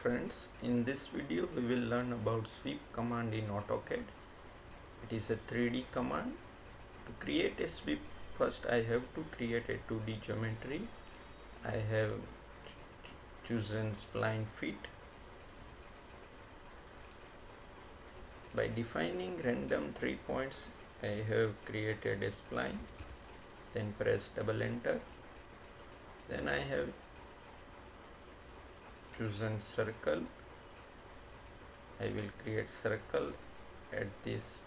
friends, in this video we will learn about sweep command in Autocad. It is a 3D command. To create a sweep, first I have to create a 2D geometry. I have chosen spline fit. By defining random 3 points, I have created a spline, then press double enter. Then I have chosen circle. I will create circle at this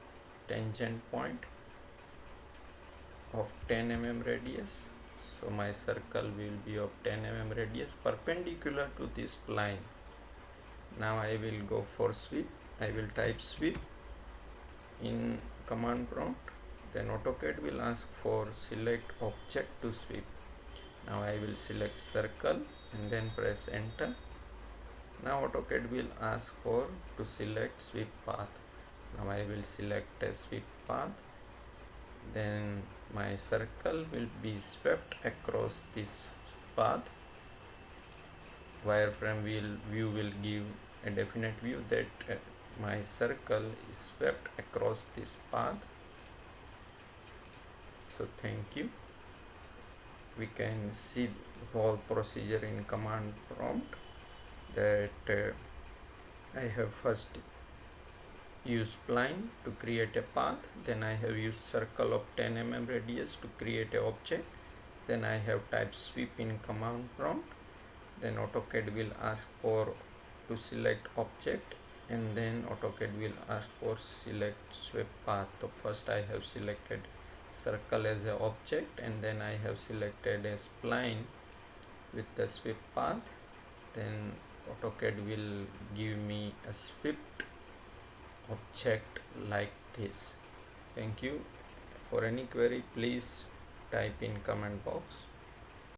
tangent point of 10 mm radius. So my circle will be of 10 mm radius perpendicular to this line. Now I will go for sweep. I will type sweep in command prompt. Then Autocad will ask for select object to sweep. Now I will select circle and then press enter. Now Autocad will ask for to select sweep path. Now I will select a sweep path. Then my circle will be swept across this path. Wireframe view will give a definite view that my circle is swept across this path. So thank you. We can see the whole procedure in command prompt. That I have first used spline to create a path, then I have used circle of 10 mm radius to create an object, then I have typed sweep in command prompt. Then Autocad will ask for to select object, and then Autocad will ask for select sweep path. So first I have selected circle as an object, and then I have selected a spline with the sweep path. Then Autocad will give me a swept object like this. Thank you. For any query, please type in comment box.